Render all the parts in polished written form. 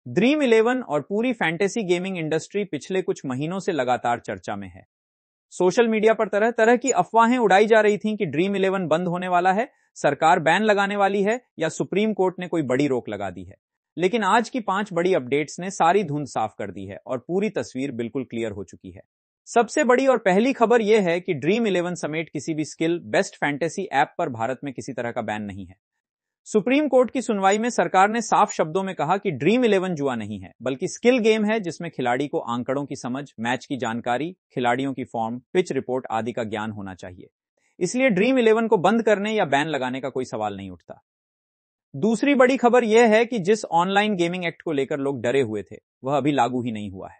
Dream eleven और पूरी fantasy gaming industry पिछले कुछ महीनों से लगातार चर्चा में है। सोशल मीडिया पर तरह तरह की अफवाहें उड़ाई जा रही थीं कि ड्रीम इलेवन बंद होने वाला है, सरकार बैन लगाने वाली है या सुप्रीम कोर्ट ने कोई बड़ी रोक लगा दी है। लेकिन आज की 5 बड़ी अपडेट्स ने सारी धुंध साफ कर दी है और पूरी तस्वीर बिल्कुल क्लियर हो चुकी है। सबसे बड़ी और पहली खबर यह है कि ड्रीम इलेवन समेत किसी भी स्किल बेस्ट फैंटेसी ऐप पर भारत में किसी तरह का बैन नहीं है। सुप्रीम कोर्ट की सुनवाई में सरकार ने साफ शब्दों में कहा कि ड्रीम इलेवन जुआ नहीं है, बल्कि स्किल गेम है जिसमें खिलाड़ी को आंकड़ों की समझ, मैच की जानकारी, खिलाड़ियों की फॉर्म, पिच रिपोर्ट आदि का ज्ञान होना चाहिए। इसलिए ड्रीम इलेवन को बंद करने या बैन लगाने का कोई सवाल नहीं उठता। दूसरी बड़ी खबर यह है कि जिस ऑनलाइन गेमिंग एक्ट को लेकर लोग डरे हुए थे, वह अभी लागू ही नहीं हुआ है।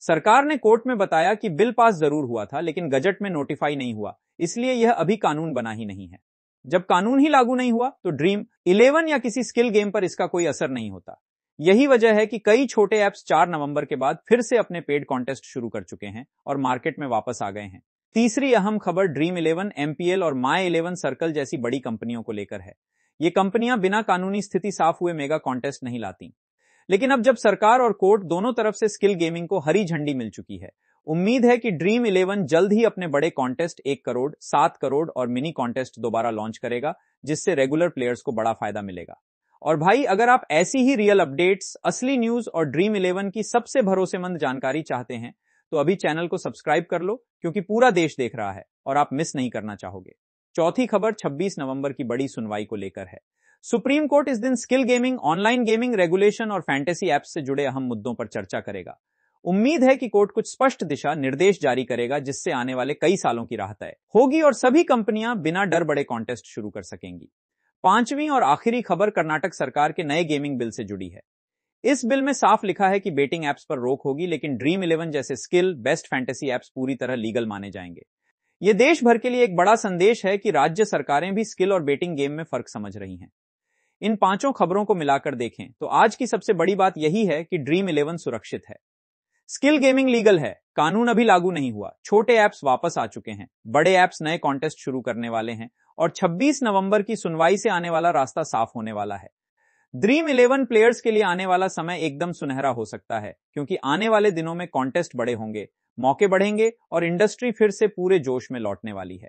सरकार ने कोर्ट में बताया कि बिल पास जरूर हुआ था, लेकिन गजट में नोटिफाई नहीं हुआ, इसलिए यह अभी कानून बना ही नहीं है। जब कानून ही लागू नहीं हुआ तो ड्रीम इलेवन या किसी स्किल गेम पर इसका कोई असर नहीं होता। यही वजह है कि कई छोटे ऐप्स 4 नवंबर के बाद फिर से अपने पेड कॉन्टेस्ट शुरू कर चुके हैं और मार्केट में वापस आ गए हैं। तीसरी अहम खबर ड्रीम इलेवन, एमपीएल और माई इलेवन सर्कल जैसी बड़ी कंपनियों को लेकर है। ये कंपनियां बिना कानूनी स्थिति साफ हुए मेगा कॉन्टेस्ट नहीं लाती। लेकिन अब जब सरकार और कोर्ट दोनों तरफ से स्किल गेमिंग को हरी झंडी मिल चुकी है, उम्मीद है कि ड्रीम इलेवन जल्द ही अपने बड़े कॉन्टेस्ट 1 करोड़, 7 करोड़ और मिनी कॉन्टेस्ट दोबारा लॉन्च करेगा, जिससे रेगुलर प्लेयर्स को बड़ा फायदा मिलेगा। और भाई, अगर आप ऐसी ही रियल अपडेट्स, असली न्यूज और ड्रीम इलेवन की सबसे भरोसेमंद जानकारी चाहते हैं तो अभी चैनल को सब्सक्राइब कर लो, क्योंकि पूरा देश देख रहा है और आप मिस नहीं करना चाहोगे। चौथी खबर 26 नवंबर की बड़ी सुनवाई को लेकर है। सुप्रीम कोर्ट इस दिन skill gaming, online gaming regulation और फैंटेसी एप्स से जुड़े अहम मुद्दों पर चर्चा करेगा। उम्मीद है कि कोर्ट कुछ स्पष्ट दिशा निर्देश जारी करेगा, जिससे आने वाले कई सालों की राह तय होगी और सभी कंपनियां बिना डर बड़े कॉन्टेस्ट शुरू कर सकेंगी। पांचवी और आखिरी खबर कर्नाटक सरकार के नए गेमिंग बिल से जुड़ी है। इस बिल में साफ लिखा है कि बेटिंग एप्स पर रोक होगी, लेकिन ड्रीम इलेवन जैसे स्किल बेस्ट फैंटेसी एप्स पूरी तरह लीगल माने जाएंगे। यह देश भर के लिए एक बड़ा संदेश है कि राज्य सरकारें भी स्किल और बेटिंग गेम में फर्क समझ रही हैं। इन पांचों खबरों को मिलाकर देखें तो आज की सबसे बड़ी बात यही है कि ड्रीम इलेवन सुरक्षित है। स्किल गेमिंग लीगल है, कानून अभी लागू नहीं हुआ, छोटे ऐप्स वापस आ चुके हैं, बड़े ऐप्स नए कॉन्टेस्ट शुरू करने वाले हैं और 26 नवंबर की सुनवाई से आने वाला रास्ता साफ होने वाला है। ड्रीम इलेवन प्लेयर्स के लिए आने वाला समय एकदम सुनहरा हो सकता है, क्योंकि आने वाले दिनों में कॉन्टेस्ट बड़े होंगे, मौके बढ़ेंगे और इंडस्ट्री फिर से पूरे जोश में लौटने वाली है।